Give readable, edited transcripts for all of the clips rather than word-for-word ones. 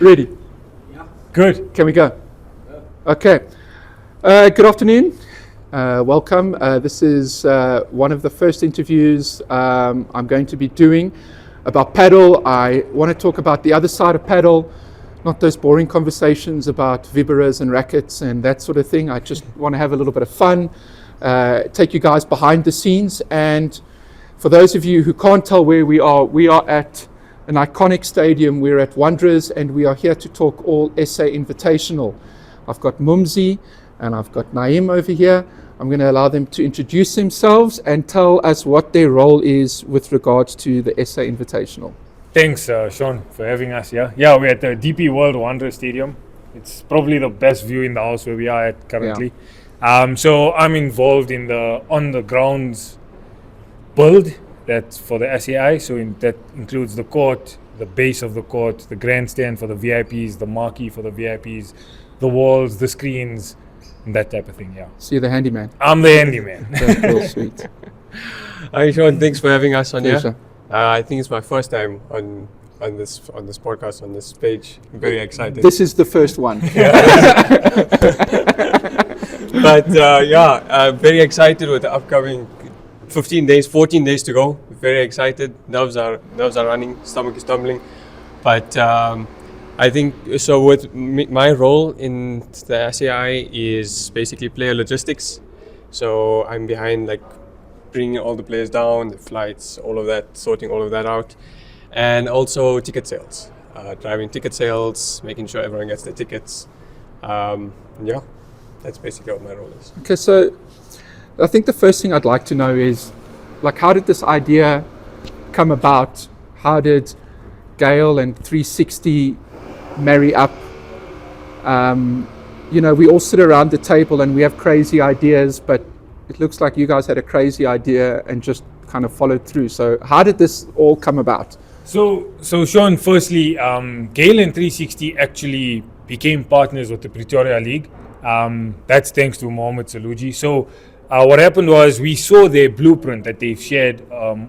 Ready? Yeah. Good. Can we go? Yeah. Okay. Good afternoon. Welcome. This is one of the first interviews I'm going to be doing about Padel. I want to talk about the other side of Padel, not those boring conversations about vibras and rackets and that sort of thing. I just want to have a little bit of fun, take you guys behind the scenes. And for those of you who can't tell where we are at an iconic stadium. We're at Wanderers and we are here to talk all SA Invitational. I've got Mumzi and I've got Naeem over here. I'm going to allow them to introduce themselves and tell us what their role is with regards to the SA Invitational. Thanks, Sean, for having us here. Yeah, we're at the DP World Wanderers Stadium. It's probably the best view in the house where we are at currently. Yeah. So I'm involved in the on-the-grounds build that's for the SAI. So that includes the court, the base of the court, the grandstand for the VIPs, the marquee for the VIPs, the walls, the screens, and that type of thing, yeah. So you're the handyman? I'm the handyman. That's real sweet. Hi Sean, thanks for having us on Pleasure. here. I think it's my first time on this podcast, on this page. I'm very excited. This is the first one. But very excited with the upcoming 14 days to go. Very excited. Nerves are running. Stomach is tumbling. But I think so. With my role in the SAI is basically player logistics. So I'm behind bringing all the players down, the flights, all of that, sorting all of that out, and also ticket sales, driving ticket sales, making sure everyone gets their tickets. That's basically what my role is. Okay, so I think the first thing I'd like to know is, how did this idea come about? How did Gale and 360 marry up? We all sit around the table and we have crazy ideas, but it looks like you guys had a crazy idea and just kind of followed through. So how did this all come about? So Sean, firstly, Gale and 360 actually became partners with the Pretoria League. That's thanks to Mohammed Saluji. So what happened was we saw their blueprint that they've shared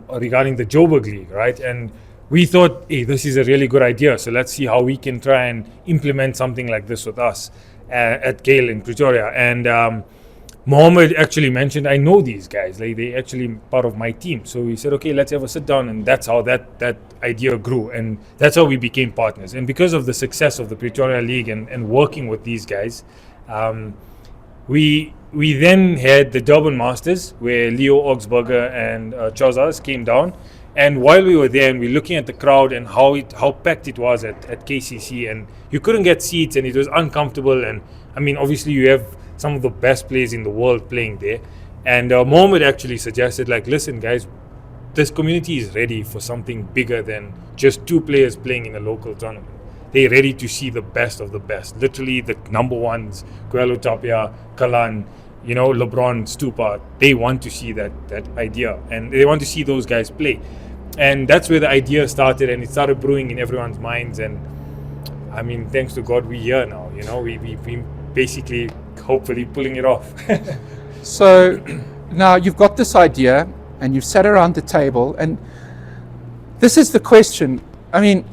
regarding the Joburg League, right? And we thought, hey, this is a really good idea. So let's see how we can try and implement something like this with us at Gale in Pretoria. And Mohammed actually mentioned, I know these guys, they actually part of my team. So we said, okay, let's have a sit down, and that's how that idea grew, and that's how we became partners. And because of the success of the Pretoria League and working with these guys, we then had the Durban Masters, where Leo Augsburger and Chozas came down. And while we were there and we're looking at the crowd and how packed it was at KCC, and you couldn't get seats and it was uncomfortable. And I mean, obviously you have some of the best players in the world playing there. And Mohammed actually suggested, listen guys, this community is ready for something bigger than just two players playing in a local tournament. They're ready to see the best of the best. Literally the number ones, Coelho Tapia, Galán, LeBron, Stupa. They want to see that idea, and they want to see those guys play. And that's where the idea started, and it started brewing in everyone's minds. And I mean, thanks to God, we're here now. We've been basically, hopefully, pulling it off. So now you've got this idea, and you've sat around the table, and this is the question. I mean,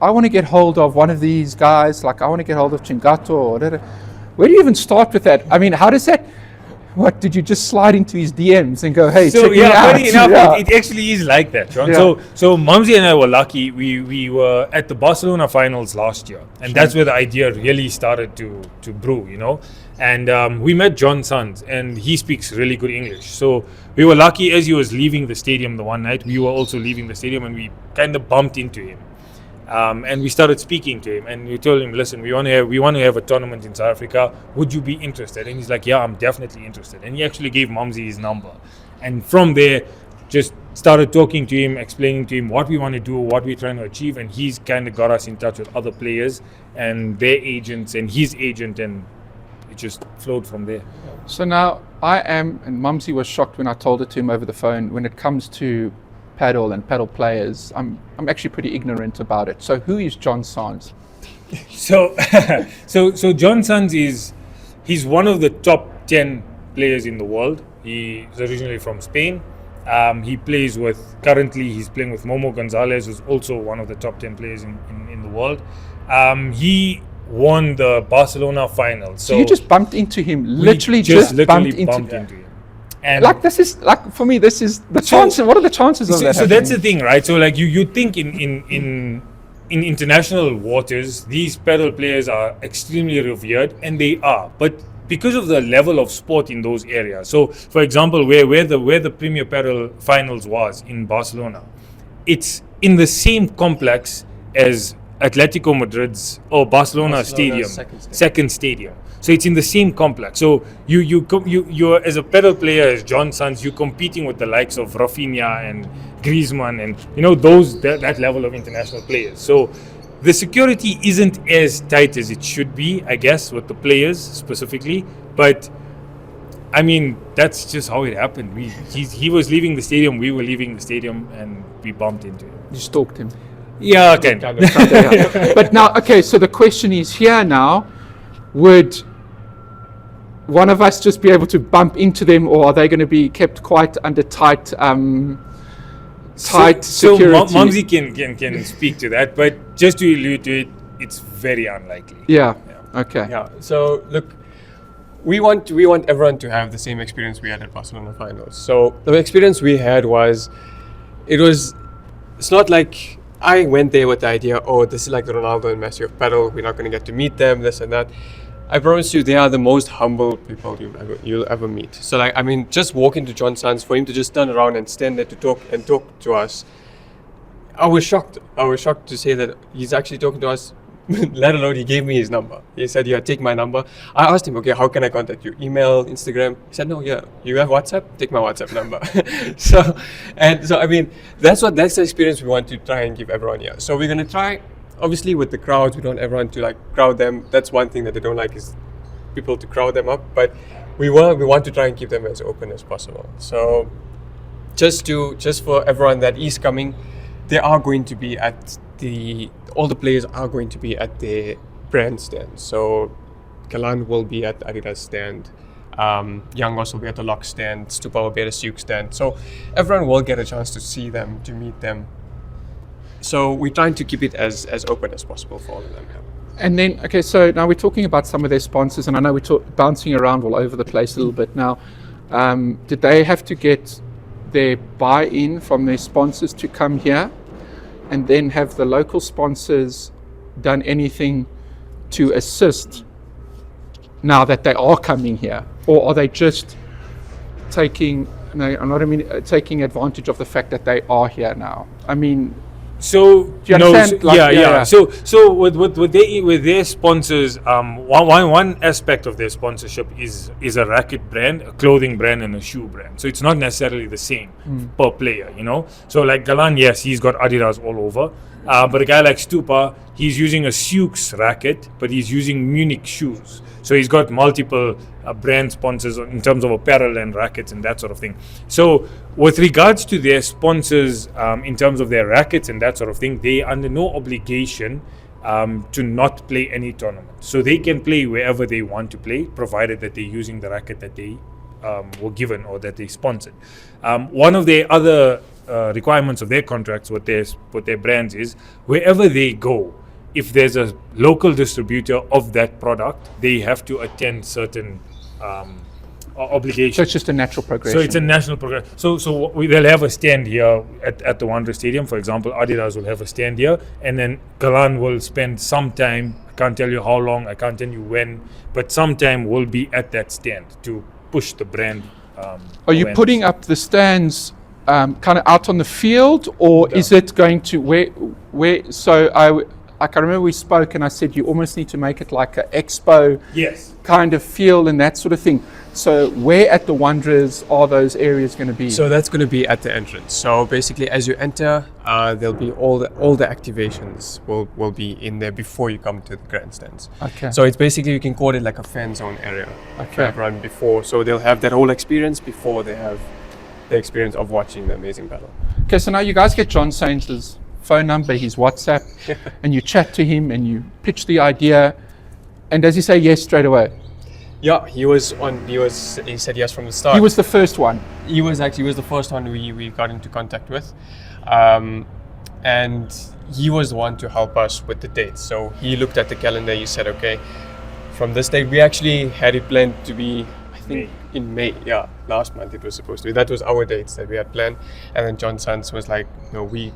I want to get hold of one of these guys, I want to get hold of Chingato or whatever. Where do you even start with that? I mean, how does that, what, did you just slide into his DMs and go, hey, check me out? Funny enough, it actually is like that, John. Yeah. So Mumsy and I were lucky. We were at the Barcelona finals last year, and that's where the idea really started to brew, And we met John Sanz, and he speaks really good English. So we were lucky as he was leaving the stadium the one night. We were also leaving the stadium, and we kind of bumped into him. And we started speaking to him, and we told him, listen, we want to have a tournament in South Africa. Would you be interested? And he's like, yeah, I'm definitely interested. And he actually gave Mumsy his number. And from there, just started talking to him, explaining to him what we want to do, what we're trying to achieve. And he's kind of got us in touch with other players and their agents and his agent, and it just flowed from there. So now and Mumsy was shocked when I told it to him over the phone, when it comes to Padel and Padel players, I'm actually pretty ignorant about it. So who is John Sanz? So John Sanz he's one of the top 10 players in the world. He's originally from Spain. He plays currently he's playing with Momo Gonzalez, who's also one of the top 10 players in the world. He won the Barcelona final. So you just bumped into him, we literally bumped into him. And like this is like for me, this is the chance. What are the chances of that? So that's the thing, right? So like you think in international waters, these paddle players are extremely revered, and they are, but because of the level of sport in those areas. So, for example, where the Premier Paddle Finals was in Barcelona, it's in the same complex as Atletico Madrid's or Barcelona stadium, second stadium. So it's in the same complex. So you're as a paddle player, as John Sanz, you're competing with the likes of Rafinha and Griezmann and that level of international players. So the security isn't as tight as it should be, I guess, with the players specifically. But I mean, that's just how it happened. He was leaving the stadium, we were leaving the stadium, and we bumped into him. You stalked him. Yeah, okay. But now, okay, so the question is here now, would one of us just be able to bump into them, or are they going to be kept quite under tight security? So Mumsy can speak to that, but just to allude to it, it's very unlikely. Yeah. Okay. Yeah. So look, we want everyone to have the same experience we had at Barcelona finals. So the experience we had was, it's not like I went there with the idea, oh, this is like the Ronaldo and Messi of paddle, we're not going to get to meet them, this and that. I promise you, they are the most humble people you'll ever meet. So like, I mean, just walking to John Sanz, for him to just turn around and stand there to talk to us, I was shocked. I was shocked to say that he's actually talking to us, let alone he gave me his number. He said, yeah, take my number. I asked him, okay, how can I contact you? Email, Instagram? He said, no, yeah, you have WhatsApp? Take my WhatsApp number. So I mean, that's the experience we want to try and give everyone here. So we're going to try, obviously with the crowds, we don't want everyone to like crowd them. That's one thing that they don't like, is people to crowd them up. But we want to try and keep them as open as possible. So just for everyone that is coming, they are going to be all the players are going to be at the brand stand. So Galán will be at Adidas stand, Youngos will be at the Lock stand, Stupa will be at the Suk stand. So everyone will get a chance to see them, to meet them. So we're trying to keep it as open as possible for all of them. And then, okay, so now we're talking about some of their sponsors, and I know we're bouncing around all over the place a little bit now. Did they have to get their buy-in from their sponsors to come here? And then have the local sponsors done anything to assist now that they are coming here? Or are they just taking advantage of the fact that they are here now? I mean, so do you understand? So with their sponsors, one aspect of their sponsorship is a racket brand, a clothing brand, and a shoe brand. So it's not necessarily the same per player, you know. So like Galán, yes, he's got Adidas all over, but a guy like Stupa, he's using a Suk's racket, but he's using Munich shoes. So he's got multiple brand sponsors in terms of apparel and rackets and that sort of thing. So with regards to their sponsors, in terms of their rackets and that sort of thing, they are under no obligation to not play any tournament. So they can play wherever they want to play, provided that they're using the racket that they were given or that they sponsored. One of the other requirements of their contracts with their brands is wherever they go, if there's a local distributor of that product, they have to attend certain obligations. So it's just a natural progression. So it's a national progression. So they'll have a stand here at the Wanderers Stadium. For example, Adidas will have a stand here, and then Galán will spend some time, I can't tell you how long, I can't tell you when, but some time will be at that stand to push the brand. Are you putting up the stands kind of out on the field, or is it going to where? So I can remember we spoke and I said you almost need to make it like an expo kind of feel and that sort of thing. So where at the Wanderers are those areas going to be? So that's going to be at the entrance. So basically as you enter, there'll be all the activations will be in there before you come to the grandstands. Okay. So it's basically, you can call it like a fan zone area for everyone before. So they'll have that whole experience before they have the experience of watching the amazing battle. Okay, so now you guys get John Sanz's phone number, his WhatsApp, and you chat to him and you pitch the idea, and does he say yes straight away? Yeah, he said yes from the start. He was the first one. he was the first one we got into contact with, and he was the one to help us with the dates. So he looked at the calendar. He said, okay, from this date, we actually had it planned to be, I think, in May. Yeah, last month it was supposed to be. That was our dates that we had planned. And then John Sanz was like, no, we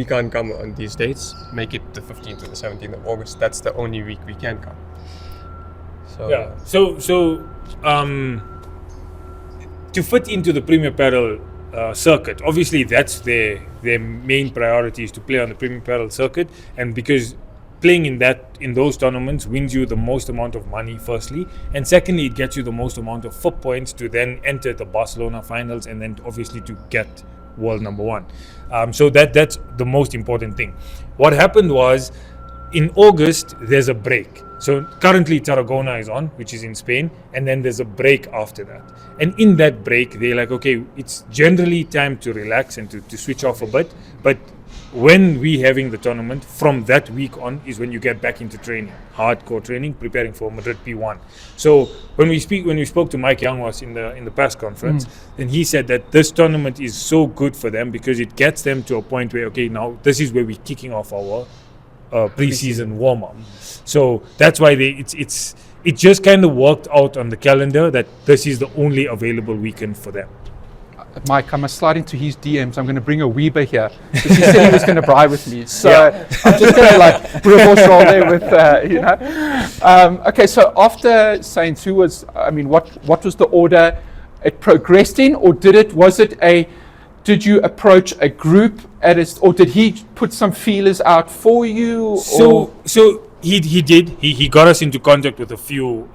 can't come on these dates. Make it the 15th to the 17th of August. That's the only week we can come. So Yeah. So to fit into the Premier Padel circuit, obviously that's their main priority, is to play on the Premier Padel circuit, and because playing in those tournaments wins you the most amount of money, firstly, and secondly, it gets you the most amount of FIP points to then enter the Barcelona finals, and then obviously to get world number one. So that's the most important thing. What happened was, in August there's a break. So currently Tarragona is on, which is in Spain, and then there's a break after that. And in that break, they're like, okay, it's generally time to relax and to switch off a bit. But when we having the tournament, from that week on is when you get back into training, hardcore training, preparing for Madrid P1. So when we spoke to Mike Young was in the press conference, then he said that this tournament is so good for them because it gets them to a point where, okay, now this is where we're kicking off our pre-season warm-up. So that's why it just kind of worked out on the calendar that this is the only available weekend for them. Mike, I must slide into his DMs. I'm going to bring a Weber here because he said he was going to bribe with me. So I'm just going to like reverse roll there with, okay, so after Saints, what was the order it progressed in, or did you approach a group or did he put some feelers out for you? So he did. He got us into contact with a few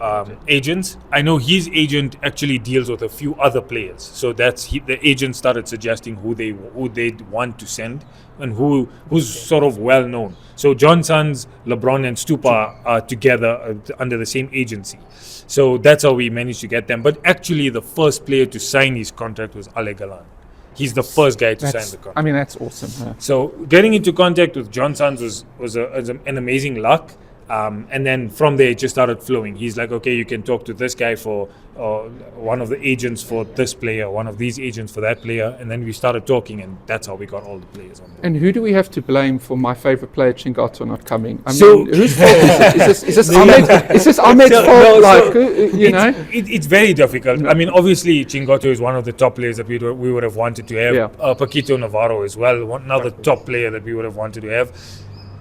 agents. I know his agent actually deals with a few other players. So the agent started suggesting who they'd want to send and who's sort of well known. So John Sanz, LeBron, and Stupa are together under the same agency. So that's how we managed to get them. But actually, the first player to sign his contract was Galán. He's the first guy to sign the contract. I mean, that's awesome. Yeah. So getting into contact with John Sanz was an amazing luck. And then from there, it just started flowing. He's like, okay, you can talk to this guy for one of the agents for this player, one of these agents for that player. And then we started talking, and that's how we got all the players on board. And who do we have to blame for my favorite player, Chingato, not coming? I mean, whose fault is it? Is this Ahmed? Is this Ahmed's fault? It's very difficult. I mean, obviously, Chingato is one of the top players that we would have wanted to have. Yeah. Paquito Navarro as well, another top player that we would have wanted to have.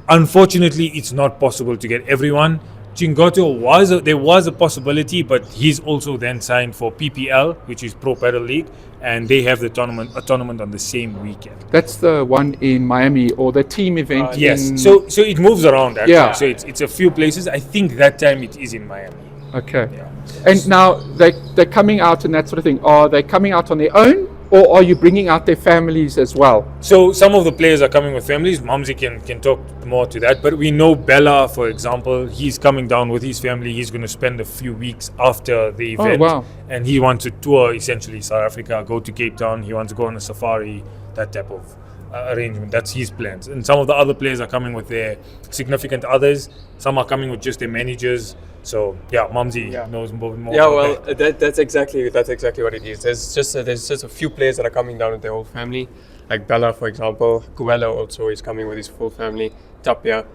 Unfortunately, it's not possible to get everyone. Chingato there was a possibility, but he's also then signed for PPL, which is Pro Padel League, and they have a tournament on the same weekend. That's the one in Miami, or the team event. Yes. So it moves around actually. Yeah. So it's a few places. I think that time it is in Miami. Okay. Yeah. And now they're coming out and that sort of thing. Are they coming out on their own, or are you bringing out their families as well? So some of the players are coming with families. Mamzi can talk more to that. But we know Bella, for example, he's coming down with his family. He's going to spend a few weeks after the event. Oh, wow. And he wants to tour essentially South Africa, go to Cape Town. He wants to go on a safari, that type of arrangement. That's his plans. And some of the other players are coming with their significant others. Some are coming with just their managers. So Mamzi knows more. Yeah, well, that's exactly what it is. There's just a few players that are coming down with their whole family, like Bella, for example. Kuela also is coming with his full family. Tapia.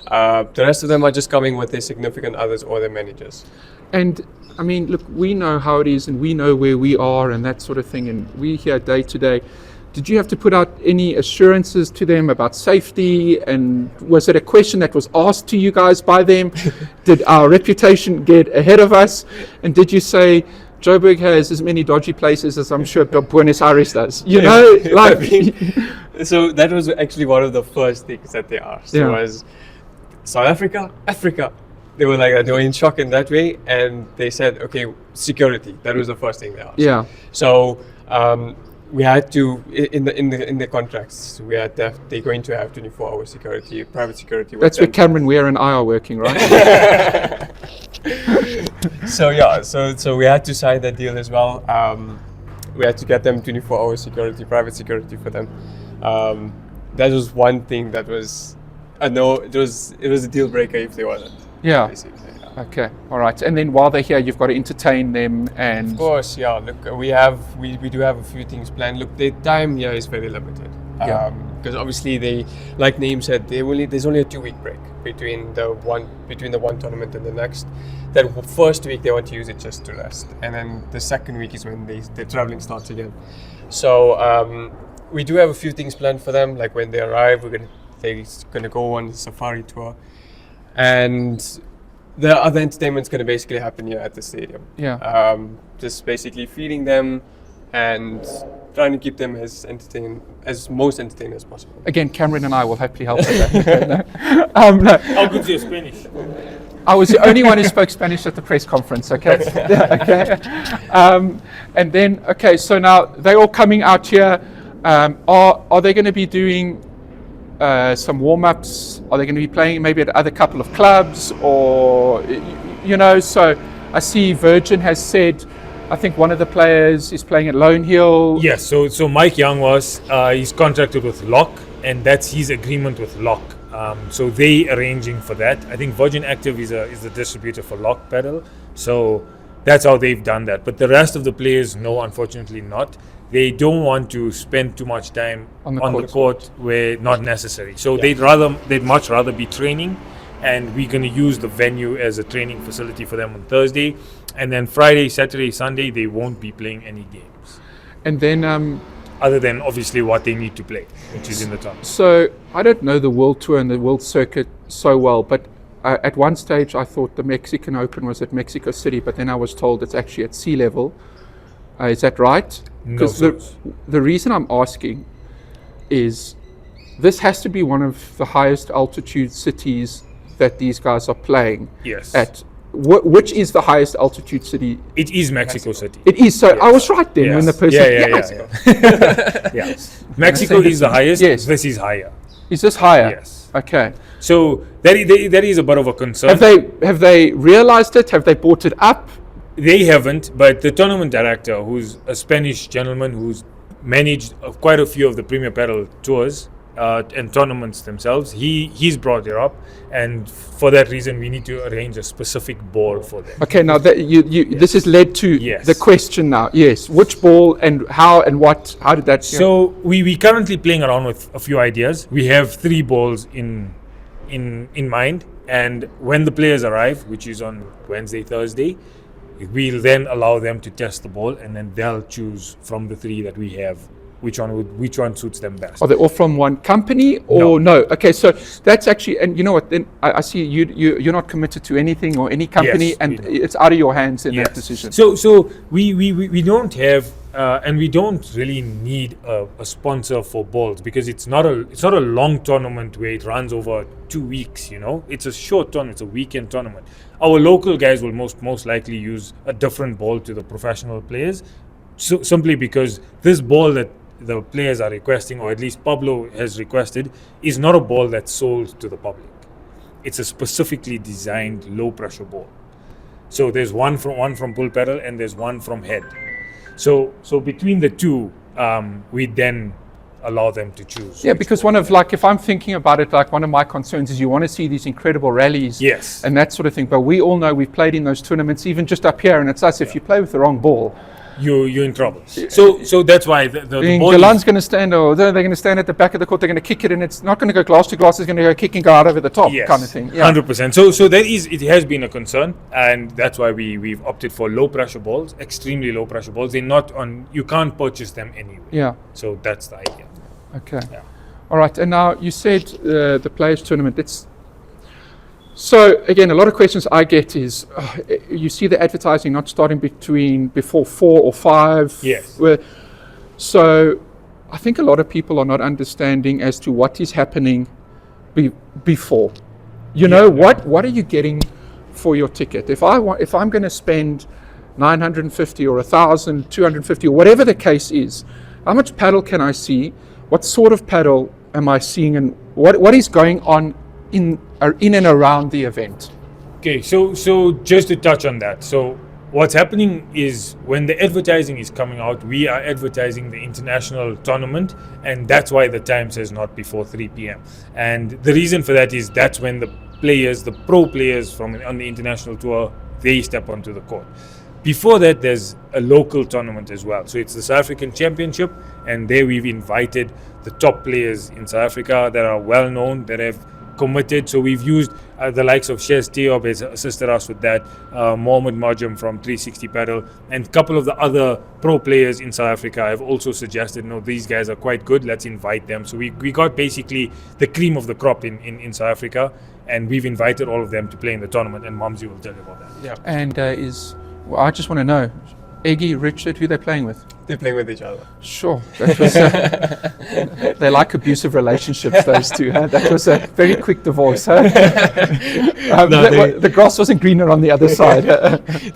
The rest of them are just coming with their significant others or their managers. And I mean, look, we know how it is, and we know where we are, and that sort of thing. And we here day to day. Did you have to put out any assurances to them about safety? And was it a question that was asked to you guys by them? Did our reputation get ahead of us? And did you say, Joburg has as many dodgy places as I'm sure Buenos Aires does? So that was actually one of the first things that they asked. Was South Africa? They were like, they were in shock in that way. And they said, okay, security. That was the first thing they asked. Yeah. So, we had to in the contracts. They're going to have 24-hour security, private security. That's where Cameron Weir and I are working, right? So we had to sign that deal as well. We had to get them 24-hour security, private security for them. That was one thing that was it was a deal breaker if they wasn't. Yeah. Basically. Okay, all right. And then while they're here, you've got to entertain them and... Of course, yeah. Look, we do have a few things planned. Look, the time here is very limited. Yeah. Because obviously they, like Naeem said, there's only a 2-week break between the one tournament and the next. That first week they want to use it just to rest, and then the second week is when the traveling starts again. So we do have a few things planned for them. Like when they arrive, they're gonna go on the safari tour, and the other entertainment's gonna basically happen here at the stadium. Yeah. Just basically feeding them and trying to keep them as most entertained as possible. Again, Cameron and I will happily help with that. No. How good's your Spanish? I was the only one who spoke Spanish at the press conference, okay? Okay. And then, okay, so now they're all coming out here. Are they going to be doing some warm-ups? Are they going to be playing maybe at other couple of clubs? Or, so I see Virgin has said, I think one of the players is playing at Lone Hill. Yes, so Mike Young he's contracted with Lock, and that's his agreement with Lock. So they arranging for that. I think Virgin Active is the distributor for Lock Padel, so that's how they've done that. But the rest of the players, no, unfortunately not. They don't want to spend too much time on the court where not necessary. So they'd much rather be training, and we're going to use the venue as a training facility for them on Thursday, and then Friday, Saturday, Sunday they won't be playing any games. And then other than obviously what they need to play, which is in the tournament. So I don't know the World Tour and the World Circuit so well, but at one stage I thought the Mexican Open was at Mexico City, but then I was told it's actually at sea level. Is that right? Because the reason I'm asking is this has to be one of the highest altitude cities that these guys are playing. Yes. At which is the highest altitude city? It is Mexico City. It is. So yes. I was right then when the person. Yes. Mexico is the highest. Yes. This is higher. Is this higher? Yes. Okay. So that is a bit of a concern. Have they realized it? Have they brought it up? They haven't, but the tournament director, who's a Spanish gentleman who's managed quite a few of the Premier Padel tours and tournaments themselves, he's brought it up, and for that reason we need to arrange a specific ball for them. Okay, now that this has led to the question now. Yes, which ball and how and what? How did that? So we currently playing around with a few ideas. We have 3 balls in mind, and when the players arrive, which is on Wednesday, Thursday, we'll then allow them to test the ball, and then they'll choose from the 3 that we have which one suits them best. Are they all from one company or no? Okay, so that's actually, and you know what? Then I see you're not committed to anything or any company, and it's out of your hands in that decision. So we don't have and we don't really need a sponsor for balls, because it's not a long tournament where it runs over 2 weeks. It's a short tournament. It's a weekend tournament. Our local guys will most likely use a different ball to the professional players, so simply because this ball that the players are requesting, or at least Pablo has requested, is not a ball that's sold to the public. It's a specifically designed low pressure ball. So there's one from Pull Padel and there's one from Head. So between the two, we then allow them to choose. Yeah, because if I'm thinking about it, one of my concerns is you want to see these incredible rallies, yes, and that sort of thing. But we all know we've played in those tournaments, even just up here, and it's us. If you play with the wrong ball, you're in trouble. So that's why the ball. Galán's going to stand, or they're going to stand at the back of the court. They're going to kick it, and it's not going to go glass to glass. It's going to go kick and go out over the top, kind of thing. 100%. So it has been a concern, and that's why we've opted for low pressure balls, extremely low pressure balls. They're not on. You can't purchase them anywhere. Yeah. So that's the idea. Okay. Yeah. All right. And now you said the Players Tournament. So again, a lot of questions I get is, you see the advertising not starting before 4 or 5. Yes. So I think a lot of people are not understanding as to what is happening before. What are you getting for your ticket? If I'm going to spend 950 or 1,000, 250 or whatever the case is, how much paddle can I see? What sort of paddle am I seeing, and what is going on in and around the event? Okay, so just to touch on that. So what's happening is when the advertising is coming out, we are advertising the international tournament, and that's why the time says not before 3 p.m. And the reason for that is that's when the players, the pro players on the international tour, they step onto the court. Before that, there's a local tournament as well. So it's the South African Championship, and there we've invited the top players in South Africa that are well known, that have committed. So we've used the likes of Shez Tiob has assisted us with that, Mohamed Majum from 360 Padel, and a couple of the other pro players in South Africa have also suggested, no, these guys are quite good, let's invite them. So we got basically the cream of the crop in South Africa, and we've invited all of them to play in the tournament, and Mamzi will tell you about that. Yeah. And I just want to know, Eggy, Richard, who they're playing with? They're playing with each other. Sure. That was, they like abusive relationships, those two. Huh? That was a very quick divorce. Huh? The grass wasn't greener on the other side.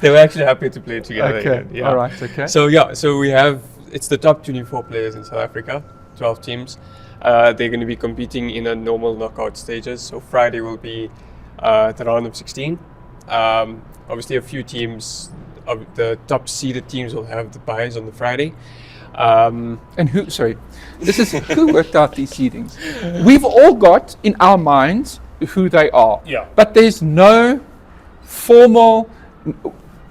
They were actually happy to play together. Okay. Again. Yeah. All right. Okay. So it's the top 24 players in South Africa, 12 teams. They're going to be competing in a normal knockout stages. So Friday will be the round of 16. Obviously, a few teams of the top seeded teams will have the buys on the Friday. And who worked out these seedings? We've all got in our minds who they are. Yeah. But there's no formal.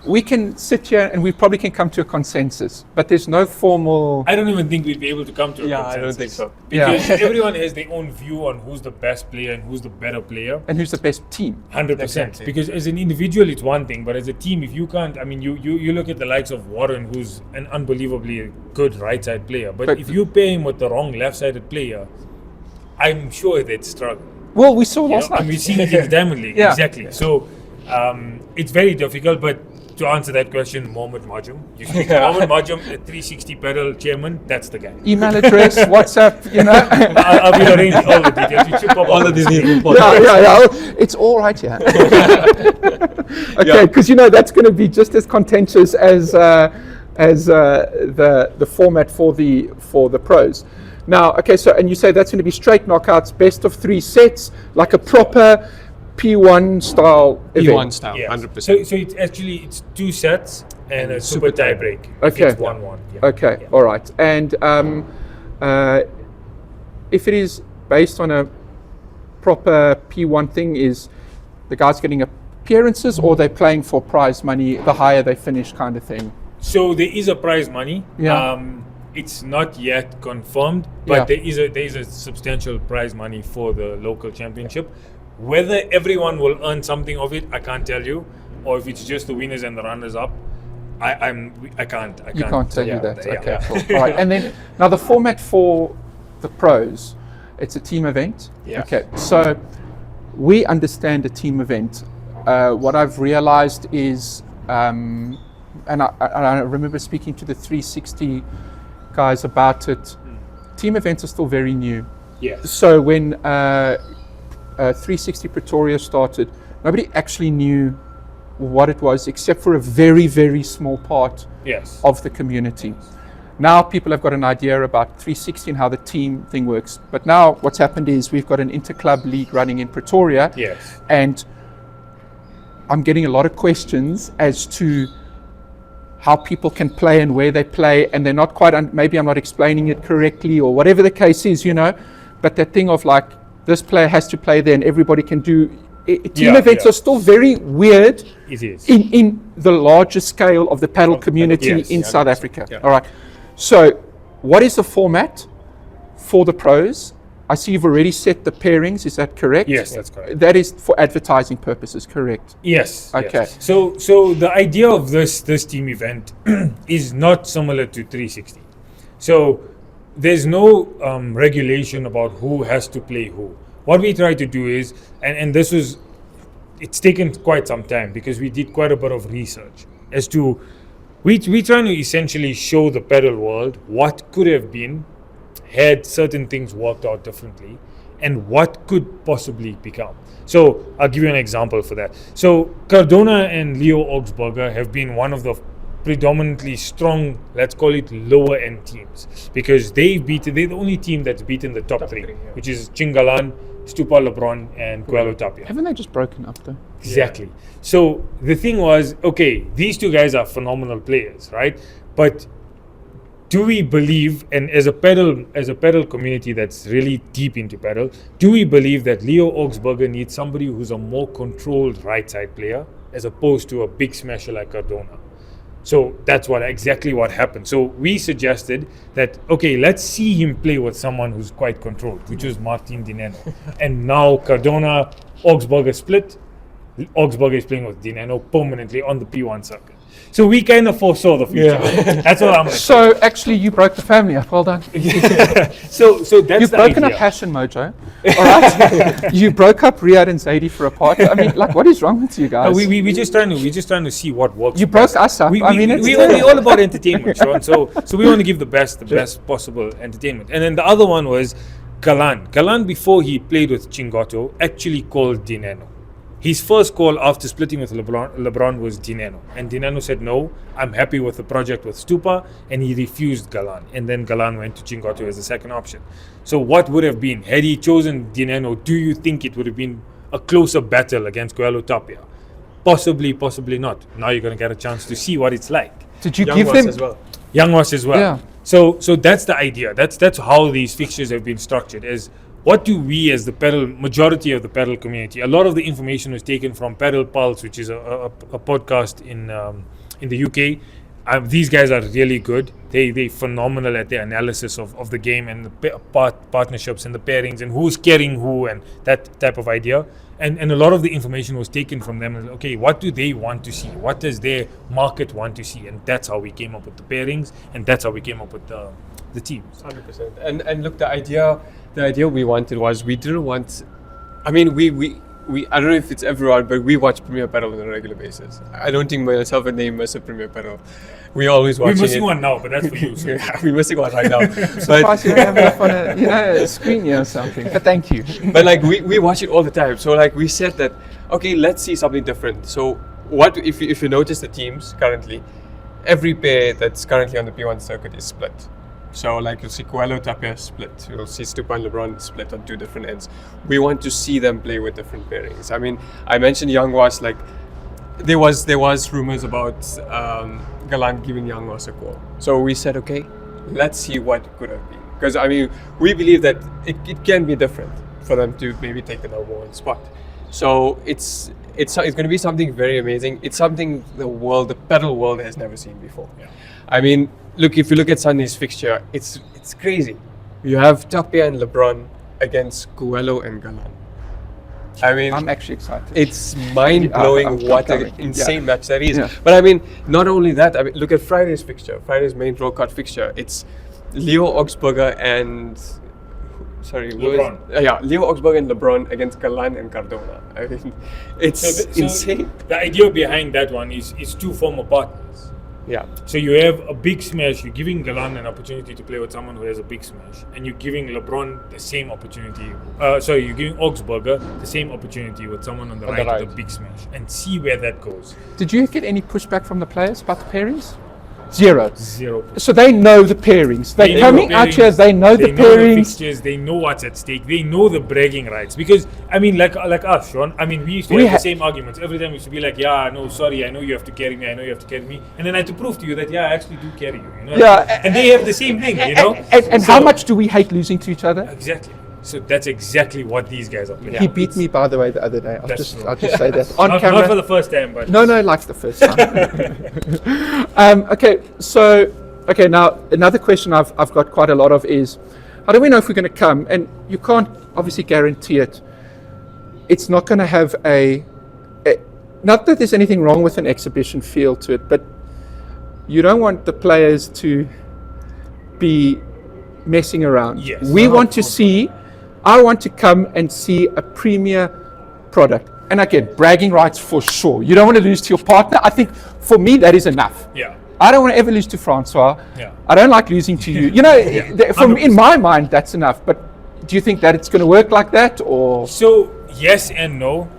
We can sit here and we probably can come to a consensus, but there's no formal. I don't even think we'd be able to come to a consensus. I don't think so. Because everyone has their own view on who's the best player and who's the better player. And who's the best team. 100%. Exactly. Because as an individual, it's one thing, but as a team, if you can't, I mean, you look at the likes of Warren, who's an unbelievably good right side player, but if you pair him with the wrong left sided player, I'm sure they'd struggle. Well, we saw last night. And we've seen it in the Diamond League. Yeah. Exactly. So it's very difficult, but to answer that question, Mohamed Majum. You speak to Mohamed Majum, the 360 Padel chairman, that's the guy. Email address, WhatsApp, I will arrange all the details. You should pop All up the on screen. details. Yeah. It's all right here. Okay, because that's going to be just as contentious as the format for the pros. Now, okay, so and you say that's going to be straight knockouts, best of 3 sets, like a proper P1 style event. P1 style, Yes. 100%. So it's 2 sets and a super tie break. Okay. It's 1-1. Yeah. Okay, Yeah. all right. And if it is based on a proper P1 thing, is the guys getting appearances or they're playing for prize money, the higher they finish kind of thing? So there is a prize money. Yeah. It's not yet confirmed, but Yeah. there is a substantial prize money for the local championship. Whether everyone will earn something of it, I can't tell you, or if it's just the winners and the runners up, I can't. You can't tell you yeah, that. yeah. Okay, cool. All right. And then now the format for the pros, it's a team event. Yeah. Okay. So we understand a team event. What I've realized is, and I remember speaking to the 360 guys about it. Team events are still very new. Yes. So when 360 Pretoria started, nobody actually knew what it was except for a very, very small part Yes. of the community. Now people have got an idea about 360 and how the team thing works. But now what's happened is we've got an inter-club league running in Pretoria. Yes. And I'm getting a lot of questions as to how people can play and where they play, and they're not quite, maybe I'm not explaining it correctly or whatever the case is, but that thing of like, this player has to play there and everybody can do, team events are still very weird It is. in the larger scale of the paddle community yes, in yeah, South Africa. yeah. All right. So what is the format for the pros? I see you've already set the pairings. Is that correct? Yes, that's correct. That is for advertising purposes, correct? Yes. Okay. Yes. So the idea of this team event is not similar to 360. So there's no regulation about who has to play who. What we try to do is, and this was, it's taken quite some time because we did quite a bit of research as to, we trying to essentially show the paddle world what could have been had certain things worked out differently and what could possibly become. So I'll give you an example for that. So Cardona and Leo Augsburger have been one of the predominantly strong, let's call it lower end teams, because they're the only team that's beaten the top three, which is Galán, Stupa LeBron and Coelho Tapia. Haven't they just broken up though? Exactly. So the thing was, okay, these two guys are phenomenal players, right? But do we believe, and as a pedal community that's really deep into pedal, do we believe that Leo Augsburger needs somebody who's a more controlled right side player as opposed to a big smasher like Cardona? So that's exactly what happened. So we suggested that, okay, let's see him play with someone who's quite controlled, which was Martin Dineno. And now Cardona, Augsburger split. Augsburger is playing with Dineno permanently on the P1 circuit. So we kind of foresaw the future. That's what I'm. So actually, you broke the family up. Well done. So that's You've the broken idea. up Hassan Mojo. All right. You broke up Riyadh and Zaidi for a part. I mean, like, what is wrong with you guys? We just trying to see what works. You broke us up. We all about entertainment, Sean. So we want to give the best possible entertainment. And then the other one was Galán. Galán, before he played with Chingoto, actually called Dineno. His first call after splitting with LeBron was Dineno. And Dineno said, no, I'm happy with the project with Stupa. And he refused Galán. And then Galán went to Chingoto as the second option. So what would have been, had he chosen Dineno, do you think it would have been a closer battle against Coelho Tapia? Possibly, possibly not. Now you're going to get a chance to see what it's like. Did you Young give ones them as well. Young was as well. Yeah. So that's the idea. That's how these fixtures have been structured. Is what do we as the majority of the pedal community? A lot of the information was taken from Pedal Pulse, which is a podcast in the UK. These guys are really good. They phenomenal at their analysis of the game and the partnerships and the pairings and who's carrying who and that type of idea. And a lot of the information was taken from them. Okay, what do they want to see? What does their market want to see? And that's how we came up with the pairings, and that's how we came up with the teams. 100%. And look, the idea we wanted was, we didn't want. I mean, we I don't know if it's everyone, but we watch Premier Pedal on a regular basis. I don't think myself and Naeem miss a Premier Pedal. We always watch it. We're missing one now, but that's for you. So. Yeah, we're missing one right now. Surprised you don't have enough on a screen here or something. But thank you. But like we watch it all the time. So like we said that, okay, let's see something different. So what if you notice the teams currently, every pair that's currently on the P1 circuit is split. So like you'll see Coelho Tapia split, you'll see Stupa and LeBron split on two different ends. We want to see them play with different pairings. I mean, I mentioned Young Was, like there was rumors about Galán giving Young Was a call. So we said, okay, let's see what it could have been. Because I mean, we believe that it can be different for them to maybe take the number one spot. So it's going to be something very amazing. It's something the pedal world has never seen before. Yeah. I mean, look, if you look at Sunday's fixture, it's crazy. You have Tapia and LeBron against Coelho and Galán. I mean, I'm actually excited. it's mind-blowing I'm what an coming. insane match that is. Yeah. But I mean, not only that, I mean, look at Friday's fixture, Friday's main draw card fixture. It's Leo Augsburger and Leo Augsburger and LeBron against Galán and Cardona. I mean, it's insane. The idea behind that one is two former partners. Yeah. So you have a big smash, you're giving Galán an opportunity to play with someone who has a big smash, and you're giving LeBron the same opportunity, you're giving Augsburger the same opportunity with someone on the right with a big smash, and see where that goes. Did you get any pushback from the players about the pairings? Zero. So they know the pairings. They're coming out here, they know the They know pairings. the fixtures, they know what's at stake, they know the bragging rights. Because, I mean, like us, Sean, I mean, we used to have the same arguments. Every time we used to be like, yeah, no, sorry, I know you have to carry me, I know you have to carry me. And then I had to prove to you that, yeah, I actually do carry you. You know? Yeah. And they have the same thing, you know? And how much do we hate losing to each other? Exactly. So that's exactly what these guys are playing. He beat me, by the way, the other day. I'll just say that on not, camera. not for the first time, but No, like the first time. Okay, now another question I've got quite a lot of is, how do we know if we're going to come? And you can't obviously guarantee it. It's not going to have not that there's anything wrong with an exhibition feel to it, but you don't want the players to be messing around. Yes. I want to come and see a premier product. And again, bragging rights for sure. You don't want to lose to your partner. I think for me that is enough. yeah. I don't want to ever lose to Francois. Yeah. I don't like losing to you. You know, in my mind that's enough. But do you think that it's going to work like that, or? So yes and no.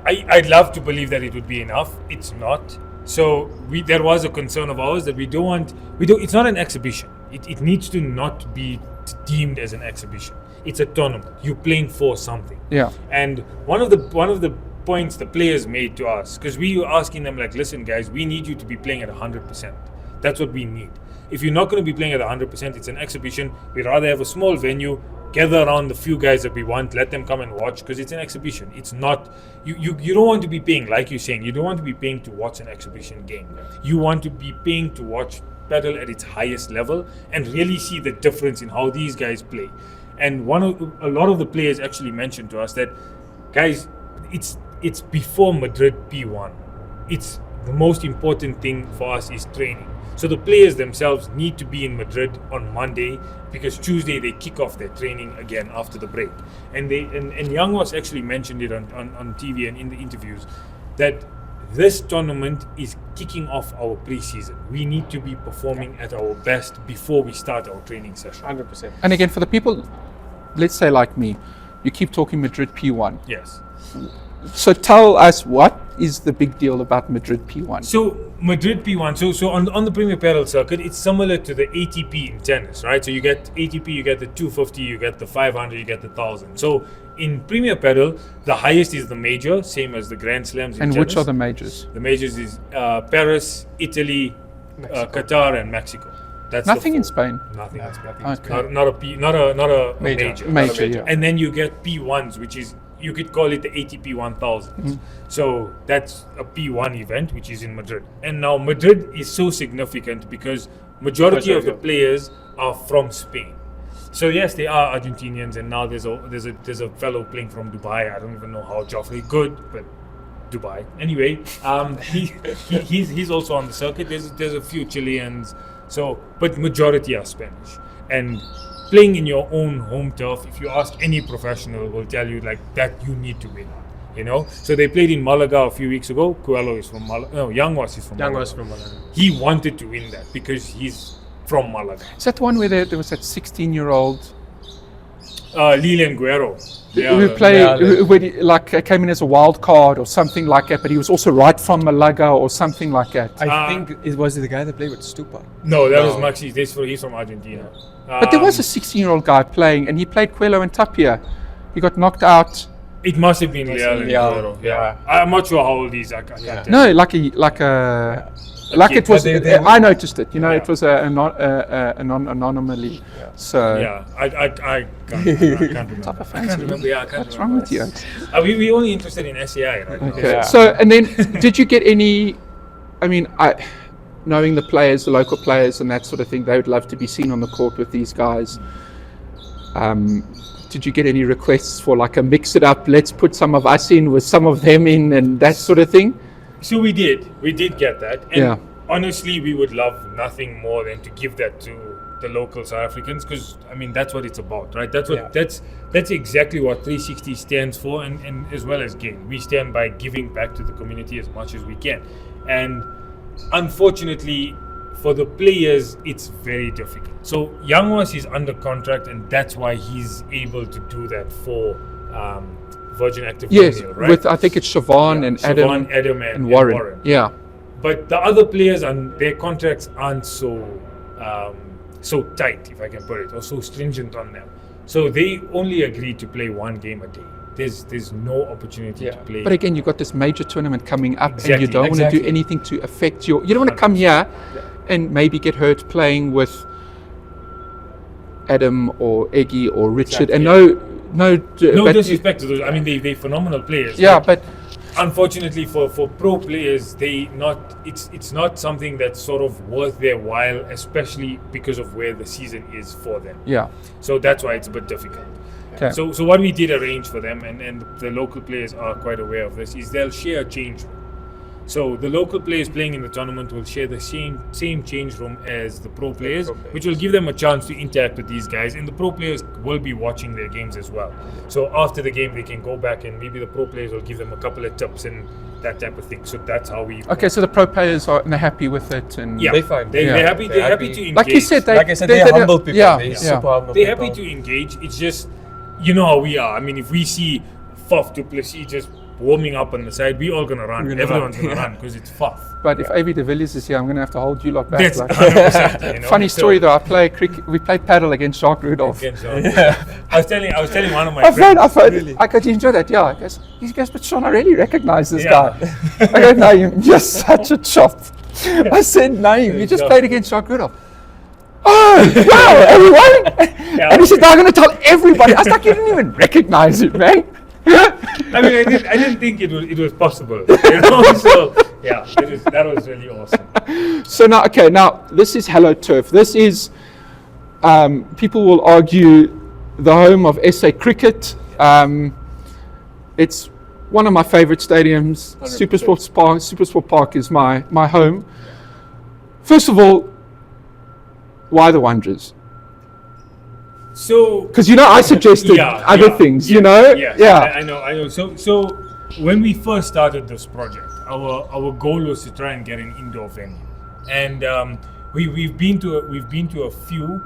I'd love to believe that it would be enough. It's not. So there was a concern of ours that it's not an exhibition. It needs to not be deemed as an exhibition. It's a tournament. You're playing for something. Yeah. And one of the points the players made to us, because we were asking them like, listen guys, we need you to be playing at 100%. That's what we need. If you're not going to be playing at 100%, it's an exhibition. We'd rather have a small venue, gather around the few guys that we want, let them come and watch, because it's an exhibition. It's not, you don't want to be paying, like you're saying, you don't want to be paying to watch an exhibition game. You want to be paying to watch Padel at its highest level and really see the difference in how these guys play. And a lot of the players actually mentioned to us that, guys, it's before Madrid P1. It's the most important thing for us is training. So the players themselves need to be in Madrid on Monday, because Tuesday they kick off their training again after the break. And Young was actually mentioned it on TV and in the interviews that this tournament is kicking off our pre-season. We need to be performing at our best before we start our training session. 100%. And again, for the people, let's say like me, you keep talking Madrid P1. Yes. So tell us, what is the big deal about Madrid P1? So Madrid P1, so on the Premier Padel circuit, it's similar to the ATP in tennis, right? So you get ATP, you get the 250, you get the 500, you get the 1000. So in Premier Padel, the highest is the major, same as the Grand Slams in And tennis. which are the majors? The majors is Paris, Italy, Qatar, and Mexico. That's Nothing the in four. Spain. Nothing in Spain. Okay. Not a major. Major, yeah. And then you get P1s, which is, you could call it the ATP 1000. So that's a P1 event, which is in Madrid. And now Madrid is so significant because majority of the players are from Spain. So yes, they are Argentinians, and now there's a fellow playing from Dubai. I don't even know how Joffrey good, but Dubai. Anyway, he's also on the circuit. There's a few Chileans. So, but majority are Spanish. And playing in your own home turf, if you ask any professional, will tell you like that you need to win. You know, so they played in Malaga a few weeks ago. Coelho is from Malaga. No, Young was from Malaga. He wanted to win that because he's from Malaga. Is that the one where there was that 16-year-old Lilian Guerrero. who played, who came in as a wild card or something like that, but he was also right from Malaga or something like that. I think it was the guy that played with Stupa. No, that was Maxi. He's from Argentina. But there was a 16-year-old guy playing, and he played Coelho and Tapia. He got knocked out. It must have been Lilian Guerrero. Yeah. I'm not sure how old he is. I can't tell. No, it was. I noticed it. You know, it was an anomaly. Yeah. So Yeah, I can't remember. type of I can't fancy. remember. Yeah, I can't What's remember. wrong with you? We only interested in SAI right now. Okay. Yeah. So, and then did you get any? I mean, knowing the players, the local players, and that sort of thing, they would love to be seen on the court with these guys. Did you get any requests for like a mix it up? Let's put some of us in with some of them in, and that sort of thing. So we did get that. And Yeah. honestly, we would love nothing more than to give that to the local South Africans, because I mean that's what it's about, right? That's what that's exactly what 360 stands for, and as well as Gain. We stand by giving back to the community as much as we can. And unfortunately for the players, it's very difficult. So Youngwas is under contract, and that's why he's able to do that for Virgin Active Yes, Romeo, right? with I think it's Siobhan and Siobhan, Adam and Warren. Yeah. But the other players, and their contracts aren't so tight, if I can put it, or so stringent on them. So they only agree to play one game a day. There's no opportunity to play. But again, you've got this major tournament coming up, and Exactly, you don't want to do anything to affect your. You don't want to come here and maybe get hurt playing with Adam or Eggy or Richard, and no disrespect to those. I mean, they're phenomenal players. Yeah, but unfortunately for pro players, it's not something that's sort of worth their while, especially because of where the season is for them. Yeah. So that's why it's a bit difficult. Okay. So what we did arrange for them, and the local players are quite aware of this, is they'll share a change room. So the local players playing in the tournament will share the same change room as the pro players, which will give them a chance to interact with these guys, and the pro players will be watching their games as well. So after the game, they can go back, and maybe the pro players will give them a couple of tips and that type of thing. So that's how we. Okay, so the pro players are happy with it, and yeah, they're fine. They're happy to engage. like you said, they're humble people. Yeah, They're super humble They're people. happy to engage. It's just, you know how we are. I mean, if we see Faf du Plessis just warming up on the side, we're all gonna run. Everyone's gonna run because it's Faf. But if AV de Villiers is here, I'm going to have to hold you lot back. That's like. 100%. You know? Funny story though. We played paddle against Jacques Rudolph. I was telling one of my friends. I phoned. I got to enjoy that. Yeah. He goes, but Sean, I really recognize this guy. I go, no, you're such a chop. I said, Naeem, you just No. played against Shagurov. Oh, wow, everyone. Yeah. And he said, I'm going to tell everybody. I was like, you didn't even recognize it, man. I mean, I didn't think it was possible. You know? So yeah, that was really awesome. So now this is Hello Turf. This is, people will argue, the home of SA cricket. It's one of my favorite stadiums. 100%. Supersport Park is my home. First of all, why the Wanderers? So Because I suggested other things. Yes, Yeah. I know. So when we first started this project, our goal was to try and get an indoor venue, and we've been to a few,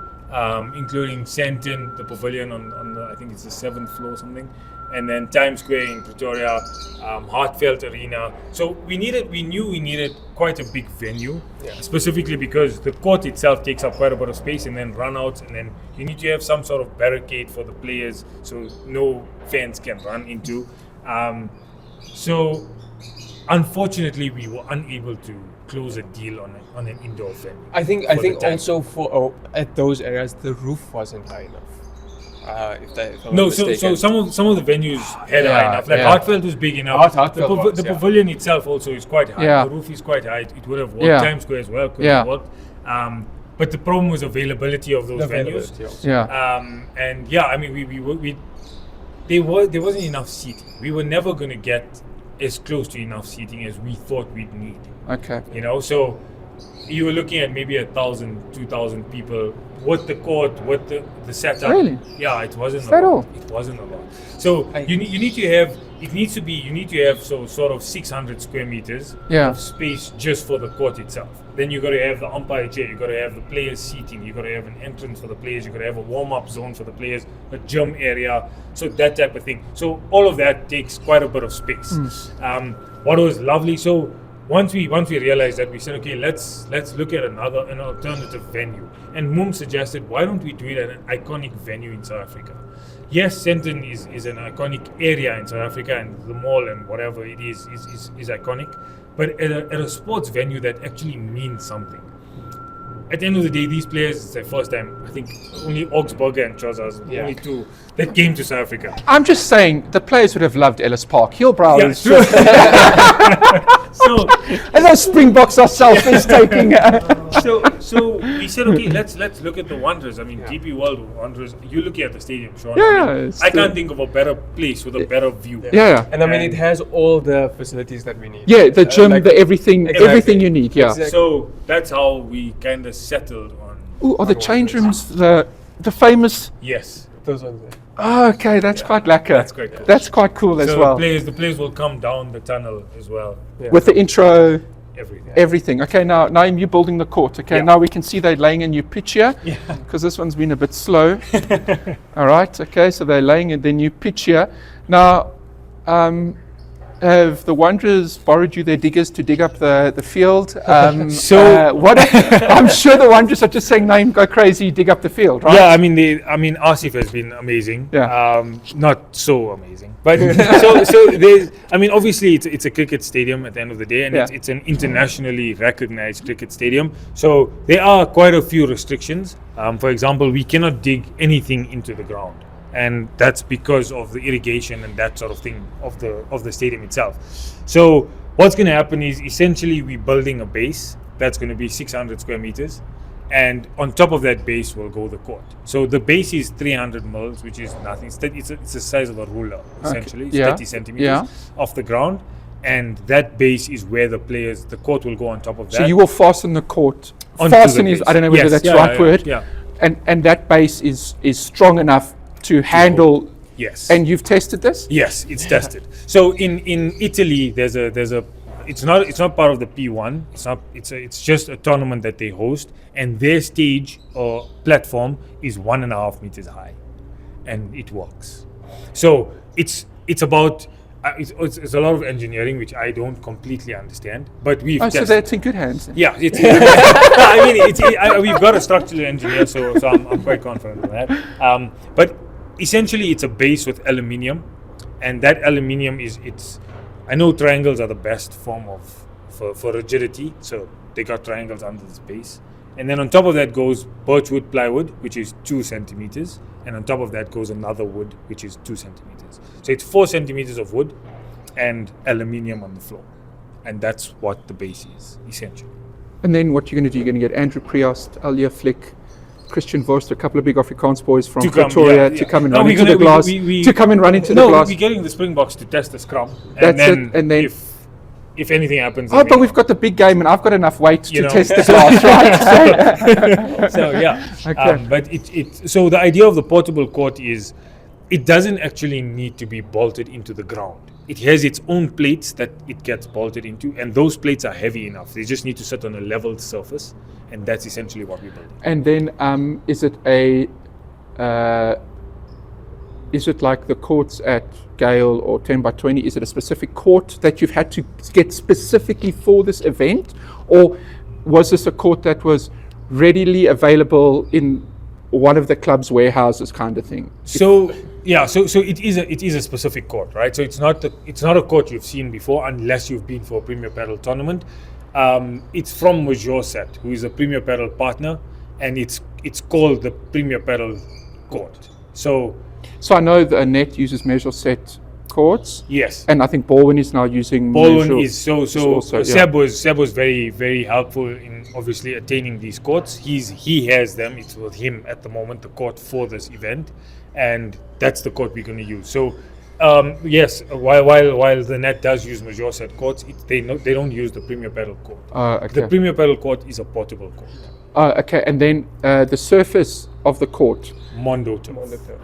including Senton, the pavilion on the, I think it's the 7th floor or something, and then Times Square in Pretoria, Hartfeld Arena. So we knew we needed quite a big venue, specifically because the court itself takes up quite a bit of space, and then runouts, and then you need to have some sort of barricade for the players so no fans can run into. So unfortunately, we were unable to close a deal on an indoor venue. I think for the time. also for at those areas the roof wasn't high enough. If I'm No, not so mistaken. some of the venues had Yeah, high enough. Like yeah. Hartfeld was big enough. Hartfeld was, the yeah. pavilion itself also is quite high. Yeah. The roof is quite high. It would have worked. Yeah. Times Square as well could Yeah. have worked. But the problem was availability of those venues. Availability also. Yeah. And yeah, I mean, there wasn't enough seating. We were never going to get as close to enough seating as we thought we'd need. Okay. So you were looking at maybe 1,000, 2,000 people with the court, with the setup. Really? Yeah, it wasn't Is a that lot. all? It wasn't a lot. So you need to have sort of 600 square meters Yeah. of space just for the court itself. Then you got to have the umpire chair, you got to have the players seating, you got to have an entrance for the players, you got to have a warm-up zone for the players, a gym area, so that type of thing. So all of that takes quite a bit of space. What was lovely, so once we realized that, we said, okay, let's look at an alternative venue. And Moom suggested, why don't we do it at an iconic venue in South Africa? Yes, Senton is an iconic area in South Africa, and the mall and whatever it is iconic. But at a sports venue that actually means something. At the end of the day, these players, it's their first time. I think only Augsburger and Chozas, only two that came to South Africa. I'm just saying the players would have loved Ellis Park. Hillbrow Yeah, is true. So and those Springboks are selfish taking. So we said, okay, let's look at the Wanderers. I mean, DP World Wanderers. You look at the stadium, Sean. Yeah, I mean, it's I the- can't think of a better place with a better view. Yeah. And I mean, it has all the facilities that we need. Yeah, the gym, like- the everything, Exactly. everything you need. Yeah. Exactly. So that's how we kind of settled on. Ooh, are the change rooms the famous? Yes. Those ones there. Oh, okay, that's quite lekker. That's quite cool. That's quite cool as So well. the players will come down the tunnel as well. Yeah. With the intro, Everything. everything. Okay, now Naeem, you're building the court. Okay, Yeah. now we can see they're laying a new pitch here. Yeah. Because this one's been a bit slow. All right, okay, so they're laying in the new pitch here. Now, have the Wanderers borrowed you their diggers to dig up the field? I'm sure the Wanderers are just saying, Naeem, go crazy, dig up the field, right? Yeah, I mean, Asif has been amazing. Yeah. Not so amazing, but so there's. I mean, obviously, it's a cricket stadium at the end of the day, and Yeah. it's an internationally recognized cricket stadium. So there are quite a few restrictions. For example, we cannot dig anything into the ground, and that's because of the irrigation and that sort of thing of the stadium itself. So what's going to happen is essentially we're building a base that's going to be 600 square meters, and on top of that base will go the court. So the base is 300 mils, which is nothing. It's the size of a ruler essentially. It's Yeah. 30 centimeters Yeah. off the ground, and that base is where the court will go on top of that. So you will fasten the court. Onto the Fasten is, base. I don't know whether Yes, that's yeah, the right yeah, word. yeah. And that base is strong enough to handle. Yes. And you've tested this? Yes, it's tested. So in Italy, there's a it's not part of the P1. It's just a tournament that they host, and their stage or platform is 1.5 meters high, and it works. So it's about it's a lot of engineering which I don't completely understand, but we've Oh, so tested. that's in good hands. Then. Yeah, I mean, we've got a structural engineer, so I'm quite confident on that. But essentially, it's a base with aluminium, and that aluminium I know triangles are the best form for rigidity. So they got triangles under the base. And then on top of that goes birchwood plywood, which is 2 centimeters. And on top of that goes another wood, which is 2 centimeters. So it's 4 centimeters of wood and aluminium on the floor. And that's what the base is, essentially. And then what you're going to do, you're going to get Andrew Priost, Alia Flick, Christian Vorst, a couple of big Afrikaans boys from Pretoria to come and run into the glass. To come and run into the glass. No, we're getting the Springboks to test the scrum. That's it. And then if anything happens... Oh, but we've got the big game and I've got enough weight to test the glass, right? So, yeah. Okay. But so the idea of the portable court is it doesn't actually need to be bolted into the ground. It has its own plates that it gets bolted into, and those plates are heavy enough. They just need to sit on a leveled surface, and that's essentially what we're building. And then is it like the courts at Gale or 10 by 20? Is it a specific court that you've had to get specifically for this event, or was this a court that was readily available in one of the club's warehouses, kind of thing? So it is a specific court, right? So it's not a court you've seen before unless you've been for a Premier Padel tournament. It's from Majorset, who is a Premier Padel partner, and it's called the Premier Padel court. So I know the Annette uses Majorset courts. Yes. And I think Baldwin is now using Baldwin is also yeah. Seb was very, very helpful in obviously attaining these courts. He has them. It's with him at the moment, the court for this event, and that's the court we're going to use. So yes, while the net does use Majorset courts, they don't use the Premier Padel court. Okay. The Premier Padel court is a portable court. Okay, and then the surface of the court. Mondo turf.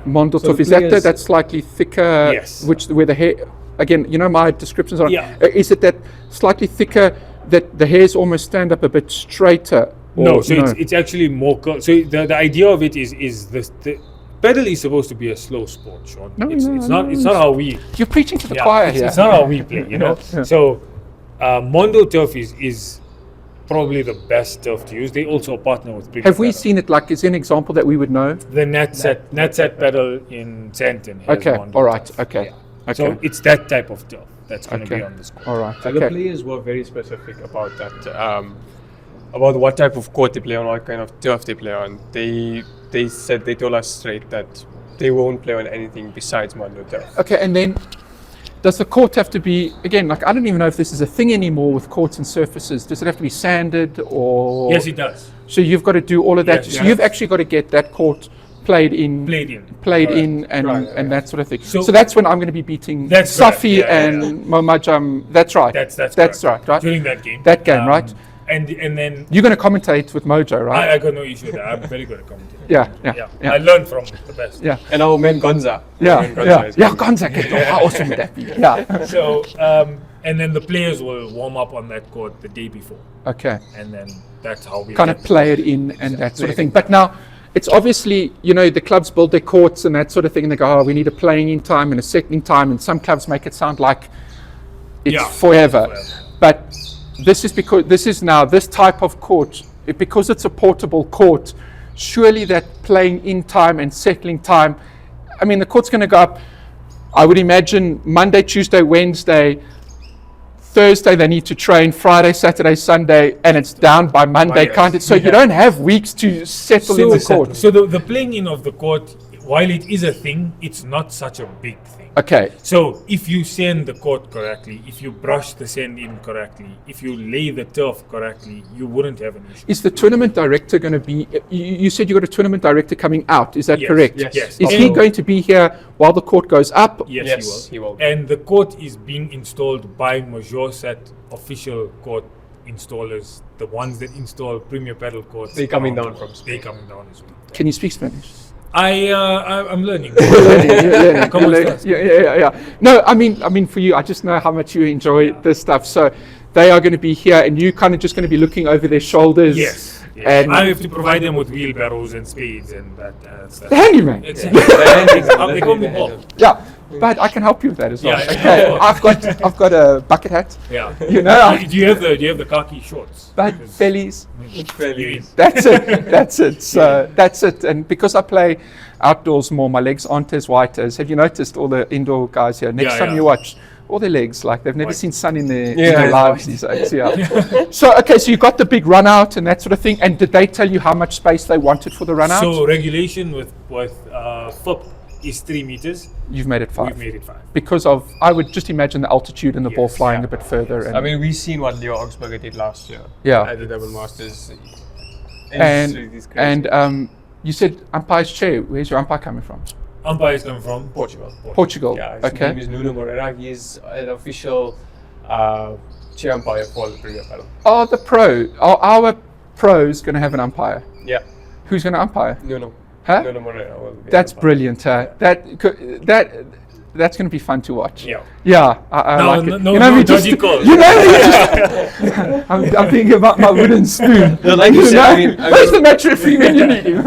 Mondorf, is that that's slightly thicker? Yes. Where the hair, again, my descriptions are. Yeah. Is it that slightly thicker that the hairs almost stand up a bit straighter? No, so it's actually more curled. So the idea of it is the Padel is supposed to be a slow sport, Sean. It's not how we. You're preaching to the choir here. It's not how we play, Yeah. So Mondo turf is probably the best turf to use. They also partner with Premier Have we Padel. seen it? Like, is there an example that we would know? The Natsat Padel in Sandton has Okay, Mondo all right, turf. okay. Yeah. Okay. So it's that type of turf that's going to be on the score. All right. The players were very specific about that, about what type of court they play on, what kind of turf they play on. They told us straight that they won't play on anything besides Mondo turf. Okay, and then does the court have to be, again, like, I don't even know if this is a thing anymore with courts and surfaces. Does it have to be sanded or? Yes, it does. So you've got to do all of that. Yes, so you've actually got to get that court played in and that sort of thing. So that's when I'm going to be beating Safi and Momajam. That's right. That's right. During that game. That game, right? And then you're going to commentate with Mojo, right? I got no issue with that. I'm very good at commentating. Yeah. I learned from the best. Yeah. And our man Gonza. Gonza. How awesome would that be? Yeah. So and then the players will warm up on that court the day before. Okay. And then that's how we kind of play it in and that sort of thing. But now it's obviously, the clubs build their courts and that sort of thing, and they go, we need a playing in time and a settling time, and some clubs make it sound like it's forever. But this is because this type of court, because it's a portable court, surely that playing in time and settling time, I mean, the court's going to go up, I would imagine, Monday, Tuesday, Wednesday, Thursday they need to train, Friday, Saturday, Sunday, and it's down by Monday, kind of. So you don't have weeks to settle in the court. So the playing in of the court, while it is a thing, it's not such a big thing. Okay. So if you sand the court correctly, if you brush the sand in correctly, if you lay the turf correctly, you wouldn't have an issue. Is the tournament director going to be, you said you got a tournament director coming out, is that correct? Yes. Is he going to be here while the court goes up? Yes, he will. And the court is being installed by Majorset official court installers, the ones that install Premier Padel courts. They're coming down from Spain. They're coming down as well. Can you speak Spanish? I'm learning. Yeah. No, I mean for you, I just know how much you enjoy this stuff. So they are going to be here, and you kind of just going to be looking over their shoulders. Yes. And I have to provide them with wheelbarrows and spades and that stuff. The handyman. They call me Bob. Yeah, but I can help you with that as well. Yeah. Okay. I've got a bucket hat. Yeah. Do you have the khaki shorts? But fellies. Fellies. That's it. So that's it. And because I play outdoors more, my legs aren't as white as. Have you noticed all the indoor guys here? Next time you watch, all their legs. Like they've never Right. seen sun in their Yeah. lives these days. Yeah. So okay, so you got the big run out and that sort of thing. And did they tell you how much space they wanted for the run out? So regulation with FIP is 3 meters. You've made it 5. We've made it 5. Because of, I would just imagine the altitude and the ball Yes, flying yeah. a bit further. And, I mean, we've seen what Leo Augsburger did last year. Yeah. At the Double Masters. and you said umpire's chair. Where's your umpire coming from? Umpire is coming from Portugal. Portugal. Yeah, his Okay. name is Nuno Moreira. He's an official chair umpire for the Premier Padel. Oh, the pro. Are our pros going to have an umpire? Yeah, Who's going to umpire? Nuno. Huh? Nuno Moreira will be That's umpire. brilliant. That's going to be fun to watch. Yeah. Yeah, I No, like no, it. no, you know, no we just, dodgy calls. you know, you just, I'm thinking about my wooden spoon. No, like you said, I mean, Where's the match referee when you need him?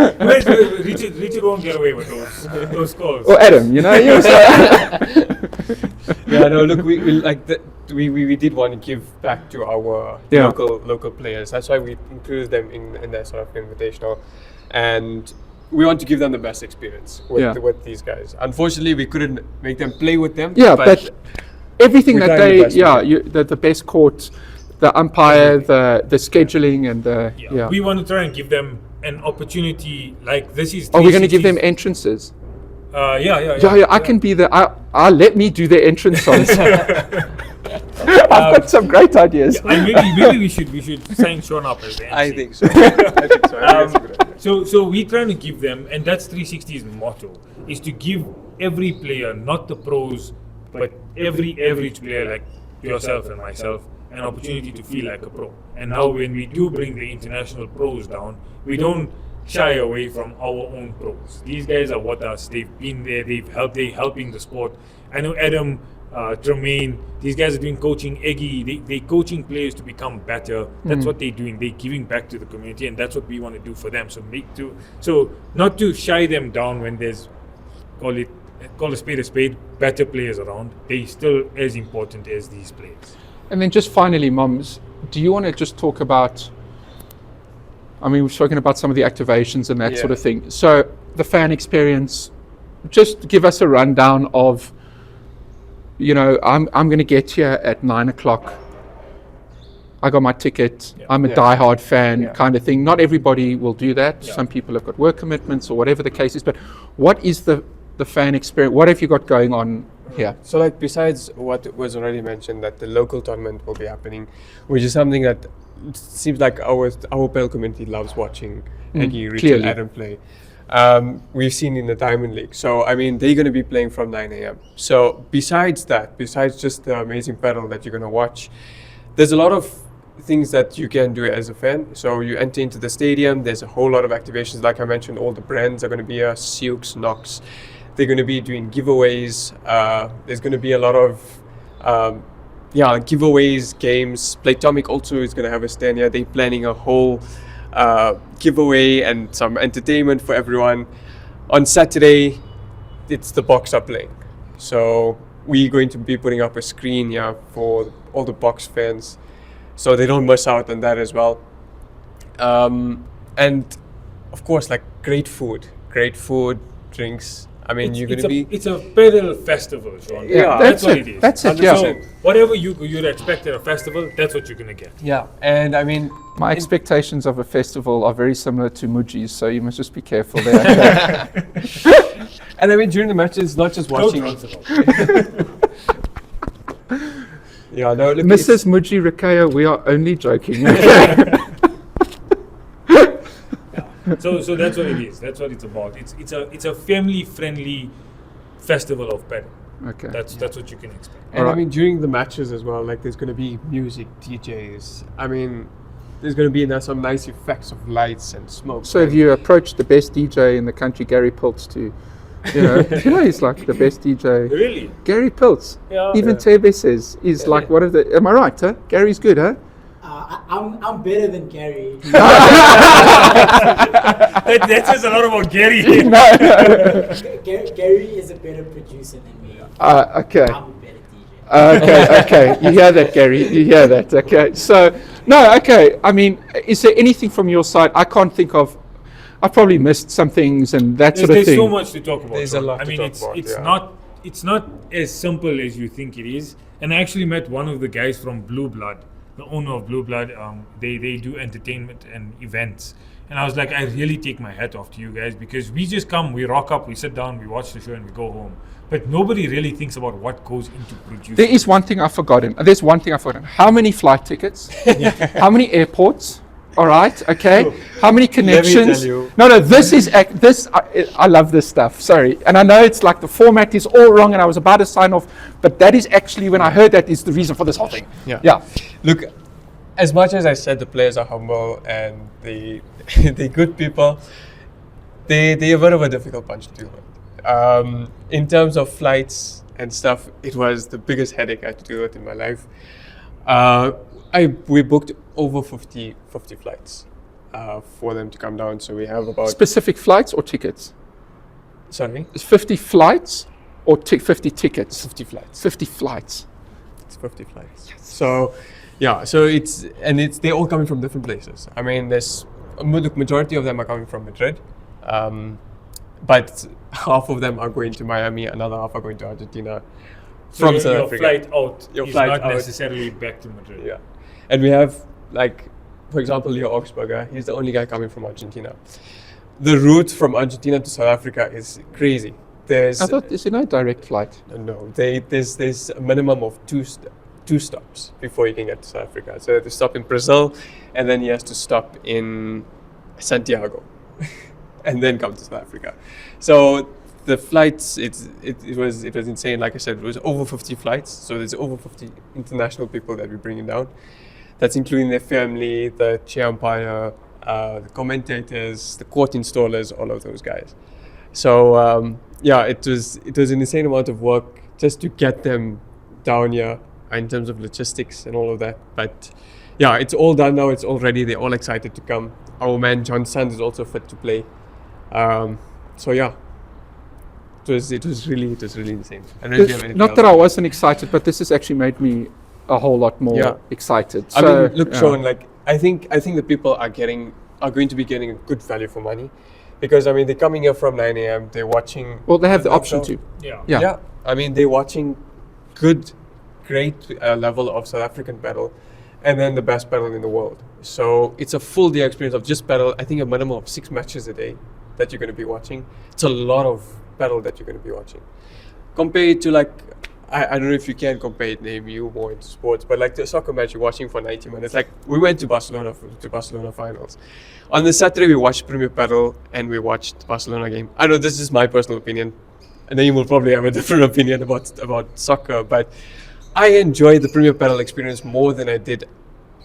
Richard won't get away with those calls. Or Adam, you know. You Yeah, no, look, we like that. We did want to give back to our Yeah. local players. That's why we included them in that sort of invitational, and we want to give them the best experience with these guys. Unfortunately, we couldn't make them play with them. Yeah, but everything we're that trying the they, best we can. the best court, the umpire, the scheduling, and the We want to try and give them an opportunity like this is. Are we going to give them 360s. entrances? Yeah. I can be the. I'll let me do the entrance songs. I've got some great ideas. And maybe we should sign Sean up as the MC. I think so. I think so. I think that's a good idea. So we're trying to give them, and that's 360's motto, is to give every player, not the pros, but every average player like yourself and myself, an opportunity to feel like a pro. And now when we do bring the international pros down, we don't shy away from our own pros. These guys are what us. They've been there. They're helping the sport. I know Adam, Tremaine, these guys are doing coaching. Eggy, they're coaching players to become better. That's what they're doing. They're giving back to the community, and that's what we want to do for them. So not to shy them down when there's call a spade, better players around. They're still as important as these players. And then just finally, Mums, do you want to just talk about, I mean, we've spoken about some of the activations and that sort of thing. So the fan experience, just give us a rundown of, I'm going to get here at 9 o'clock. I got my ticket. I'm a diehard fan kind of thing. Not everybody will do that. Yeah. Some people have got work commitments or whatever the case is. But what is the fan experience? What have you got going on here? So, like, besides what was already mentioned, that the local tournament will be happening, which is something that seems like our Padel community loves watching Eggy, Richard, clearly. Adam play. We've seen in the Diamond League. So, I mean, they're going to be playing from 9 a.m. So, besides just the amazing Padel that you're going to watch, there's a lot of things that you can do as a fan. So, you enter into the stadium, there's a whole lot of activations. Like I mentioned, all the brands are going to be here, Sioux, Knox. They're going to be doing giveaways. There's going to be a lot of giveaways, games. Playtomic also is going to have a stand here. They're planning a whole giveaway and some entertainment for everyone. On Saturday, it's the box up playing. So we're going to be putting up a screen here for all the box fans, so they don't miss out on that as well. And of course, like great food, drinks. I mean, you're going to be... It's a Padel festival, Sean. Yeah, that's what it is. That's it, So whatever you'd expect at a festival, that's what you're going to get. Yeah, and I mean... My expectations of a festival are very similar to Muji's, so you must just be careful there. And I mean, during the matches, not just watching... Yeah, no, look, Mrs. Muji Rakaya, we are only joking. So that's what it is. That's what it's about. It's a family-friendly festival of Padel. Okay. That's what you can expect. And Alright. I mean, during the matches as well, like there's going to be music, DJs. I mean, there's going to be some nice effects of lights and smoke. So have you approached the best DJ in the country, Gary Piltz, to, he's like the best DJ. Really? Gary Piltz. Yeah. Even Tebe says he's like one of the. Am I right? Huh? Gary's good, huh? I'm better than Gary. That says a lot about Gary. Gary is a better producer than me. Okay. I'm a better DJ. Okay. You hear that, Gary? You hear that? Okay. So, no. Okay. I mean, is there anything from your side? I can't think of. I probably missed some things and that sort of There's thing. so much to talk about. There's a lot I to mean, talk about, it's not as simple as you think it is. And I actually met one of the guys from Blue Blood, the owner of Blue Blood. They do entertainment and events. And I was like, I really take my hat off to you guys, because we just come, we rock up, we sit down, we watch the show, and we go home. But nobody really thinks about what goes into producing. There is one thing I've forgotten. There's one thing I've forgotten. How many flight tickets? How many airports? All right, okay. How many connections? tell you. No, this is this. I love this stuff. Sorry, and I know it's like the format is all wrong, and I was about to sign off, but that is actually, when I heard that, is the reason for this whole thing. Yeah. Look, as much as I said the players are humble and the good people, they're a bit of a difficult bunch to deal with. In terms of flights and stuff, it was the biggest headache I had to deal with in my life. We booked over 50 flights for them to come down. So we have about... Specific flights or tickets? Sorry? It's 50 flights or 50 tickets? 50 flights. 50 flights. It's 50 flights. Yes. So, yeah, so they're all coming from different places. I mean, the majority of them are coming from Madrid, but half of them are going to Miami, another half are going to Argentina. So from South your Africa. flight out Your is flight not out. necessarily back to Madrid. Yeah. And we have, like, for example, Leo Augsburger, he's the only guy coming from Argentina. The route from Argentina to South Africa is crazy. I thought there's no direct flight. No, there's a minimum of two stops before you can get to South Africa. So they stop in Brazil, and then he has to stop in Santiago, and then come to South Africa. So the flights, it was insane. Like I said, it was over 50 flights. So there's over 50 international people that we're bringing down. That's including their family, the chair umpire, the commentators, the court installers, all of those guys. So yeah, it was an insane amount of work just to get them down here in terms of logistics and all of that. But yeah, it's all done now. It's all ready. They're all excited to come. Our man John Sanz is also fit to play. So yeah, it was really insane. I don't know if you have anything Not else. that I wasn't excited, but this has actually made me a whole lot more excited. I So, mean, look, yeah. Sean, like I think the people are going to be getting a good value for money, because I mean they're coming here from 9 a.m. They're watching. Well, they have the live option show. to. Yeah. Yeah. I mean they're watching great level of South African paddle, and then the best paddle in the world. So it's a full day experience of just paddle. I think a minimum of 6 matches a day that you're going to be watching. It's a lot of paddle that you're going to be watching. Compare it to like, I don't know if you can compare it, name you more into sports, but like the soccer match you're watching for 90 minutes. Like we went to Barcelona finals. On the Saturday we watched Premier Paddle and we watched the Barcelona game. I know this is my personal opinion, and then you will probably have a different opinion about soccer, but I enjoyed the Premier Paddle experience more than I did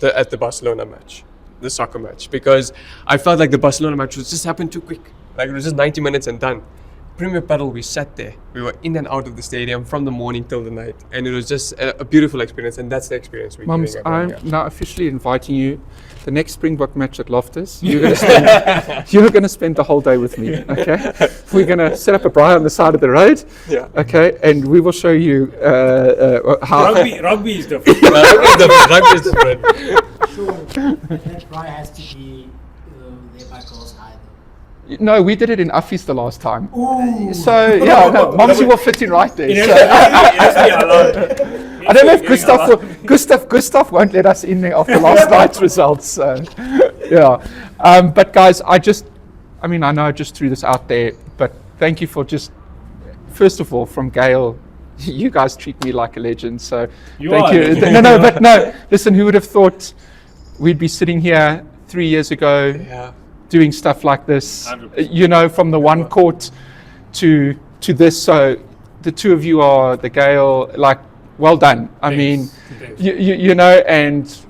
at the Barcelona match, the soccer match, because I felt like the Barcelona match was just happened too quick. Like it was just 90 minutes and done. Premier Paddle, we sat there. We were in and out of the stadium from the morning till the night, and it was just a beautiful experience. And that's the experience we're Mums, giving I'm everyone here. now officially inviting you. The next Springbok match at Loftus, you're going to spend the whole day with me. Okay, we're going to set up a braai on the side of the road. Yeah. Okay, and we will show you how. Rugby is different. Rugby is different. So that try has to be there by girls' high though. No, we did it in Affis the last time. Ooh. So yeah, no, Mumsy will fit in right there. It So, has to be allowed. I don't know if Gustav won't let us in there after last night's results. So, yeah. But guys, I know I just threw this out there, but thank you for first of all, from Gail, you guys treat me like a legend. So You thank are. you. No. Listen, who would have thought we'd be sitting here 3 years ago Yeah. doing stuff like this? 100%. From the one court to this. So the two of you are the Gail, like, well done. I mean, Thanks. and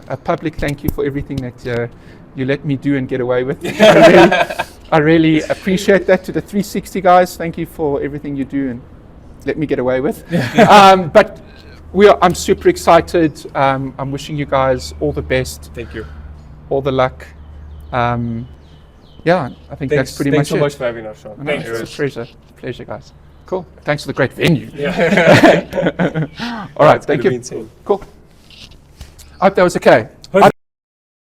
a public thank you for everything that you let me do and get away with. I really appreciate that. To the 360 guys, thank you for everything you do and let me get away with. But I'm super excited. I'm wishing you guys all the best, Thank you. all the luck. Yeah, I think that's pretty Thanks much so it. much for having us, Sean. No, Thank you. it's a pleasure, guys. Cool. Thanks for the great venue. Yeah. All right, It's thank gonna be you. insane. Cool. I hope that was okay.